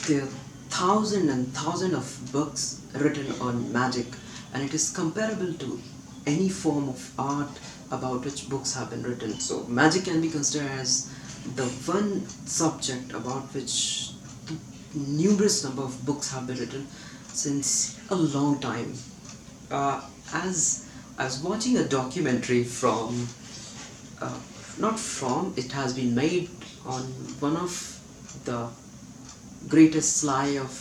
There are thousands and thousands of books written on magic, and it is comparable to any form of art about which books have been written. So, magic can be considered as the one subject about which numerous number of books have been written since a long time. As I was watching a documentary from, uh, not from, it has been made on one of the greatest sleight of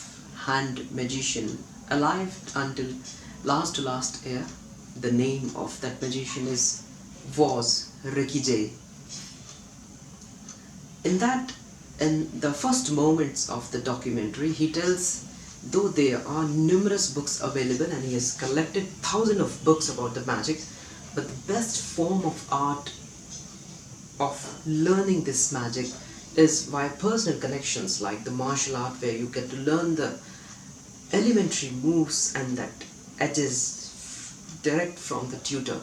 hand magician alive until last year. The name of that magician was Ricky Jay. In that, in the first moments of the documentary, he tells, though there are numerous books available and he has collected thousands of books about the magic, but the best form of art of learning this magic is via personal connections like the martial art, where you get to learn the elementary moves and that edges direct from the tutor.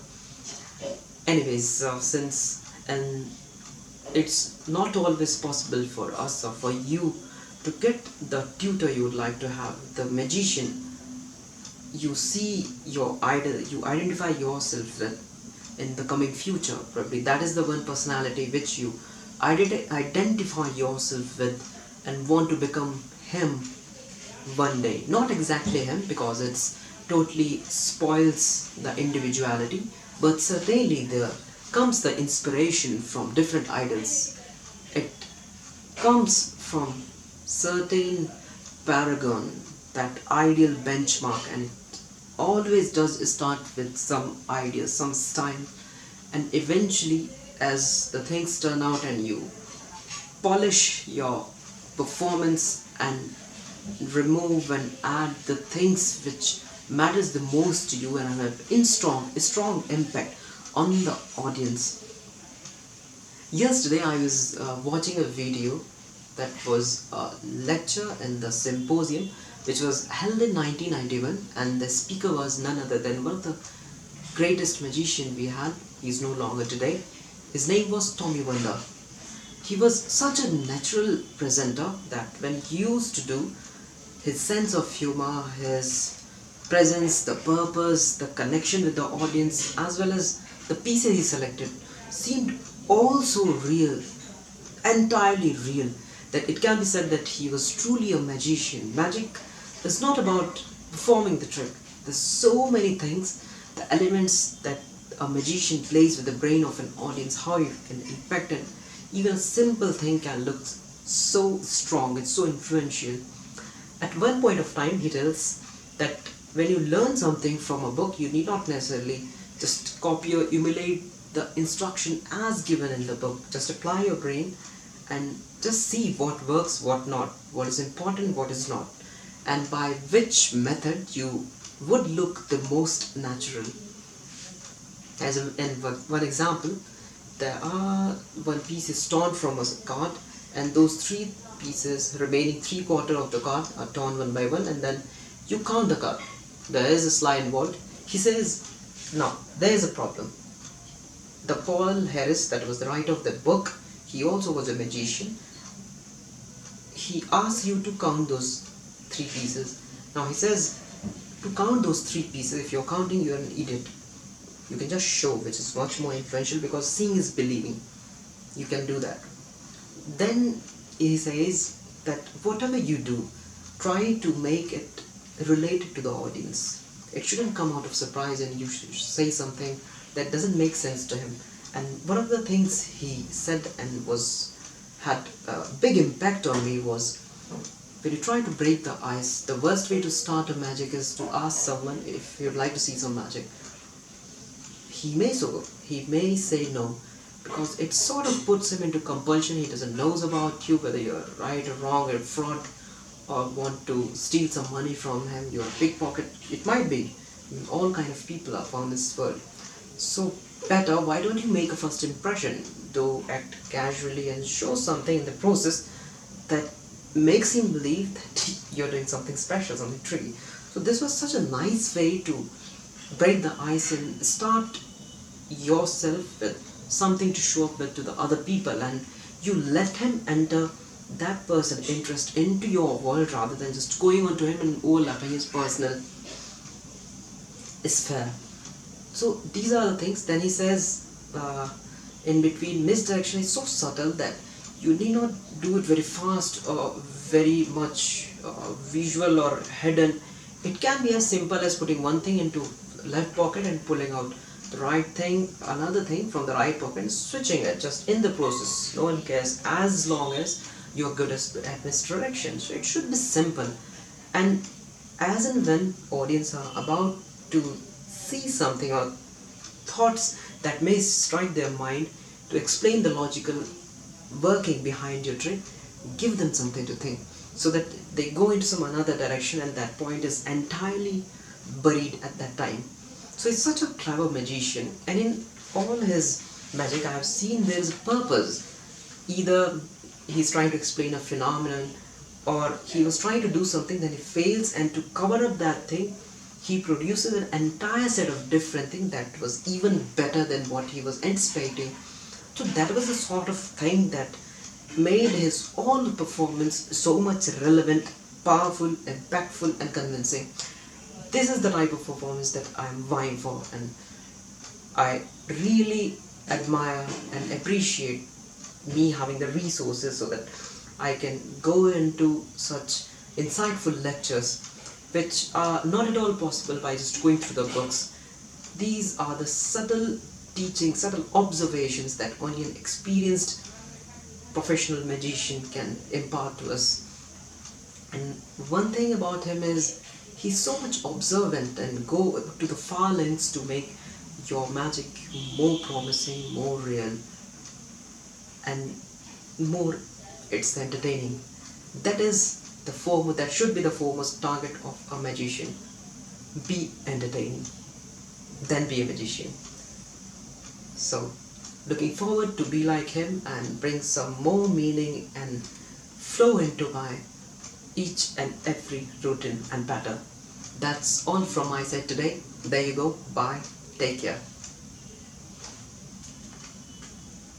Anyways, since and it's not always possible for us or for you to get the tutor you would like to have, the magician, you see your idol, you identify yourself with in the coming future. Probably that is the one personality which you identify yourself with and want to become him one day. Not exactly him, because it's totally spoils the individuality, but certainly there comes the inspiration from different idols. It comes from certain paragon, that ideal benchmark, and it always does start with some idea, some style, and eventually, as the things turn out and you polish your performance and remove and add the things which matters the most to you and have strong impact on the audience. Yesterday I was watching a video that was a lecture in the symposium which was held in 1991, and the speaker was none other than one of the greatest magician we had. He's no longer today. His name was Tommy Wonder. He was such a natural presenter that when he used to do, his sense of humor, his presence, the purpose, the connection with the audience, as well as the pieces he selected, seemed all so real, entirely real, that it can be said that he was truly a magician. Magic is not about performing the trick. There's so many things, the elements that a magician plays with the brain of an audience, how you can impact it. Even a simple thing can look so strong, it's so influential. At one point of time, he tells that when you learn something from a book, you need not necessarily just copy or emulate the instruction as given in the book. Just apply your brain and just see what works, what not, what is important, what is not, and by which method you would look the most natural. As in one example, there are one piece is torn from a card, and those three pieces, remaining three quarter of the card, are torn one by one, and then you count the card. There is a slide involved. He says, now there is a problem. The Paul Harris, that was the writer of the book, he also was a magician. He asks you to count those three pieces. Now he says, to count those three pieces, if you're counting, you're an idiot. You can just show, which is much more influential, because seeing is believing. You can do that. Then he says that whatever you do, try to make it related to the audience. It shouldn't come out of surprise and you should say something that doesn't make sense to him. And one of the things he said and had a big impact on me was, when you try to break the ice, the worst way to start a magic is to ask someone if you'd like to see some magic. He may say no, because it sort of puts him into compulsion. He doesn't know about you, whether you're right or wrong, or a fraud, or want to steal some money from him, you're a pickpocket. It might be. All kind of people are found in this world. So better, why don't you make a first impression, though act casually and show something in the process that makes him believe that you're doing something special, something tricky. So this was such a nice way to break the ice and start yourself with something to show up with to the other people, and you let him enter that person interest into your world rather than just going on to him and overlapping his personal is fair. So these are the things. Then he says, in between, misdirection is so subtle that you need not do it very fast or very much visual or hidden. It can be as simple as putting one thing into left pocket and pulling out the right thing, another thing from the right pocket and switching it just in the process. No one cares as long as you're good at misdirection. So it should be simple. And as and when audience are about to see something or thoughts that may strike their mind, to explain the logical working behind your trick, give them something to think so that they go into some another direction and that point is entirely buried at that time. So he's such a clever magician, and in all his magic I have seen there is a purpose. Either he's trying to explain a phenomenon, or he was trying to do something, then he fails, and to cover up that thing he produces an entire set of different things that was even better than what he was anticipating. So that was the sort of thing that made his whole performance so much relevant, powerful, impactful and convincing. This is the type of performance that I am vying for, and I really admire and appreciate me having the resources so that I can go into such insightful lectures which are not at all possible by just going through the books. These are the subtle teachings, subtle observations that only an experienced professional magician can impart to us. And one thing about him is he's so much observant and go to the far lengths to make your magic more promising, more real, and more it's entertaining. That is that should be the foremost target of a magician. Be entertaining, then be a magician. So looking forward to be like him and bring some more meaning and flow into my each and every routine and pattern. That's all from my side today. There you go. Bye. Take care.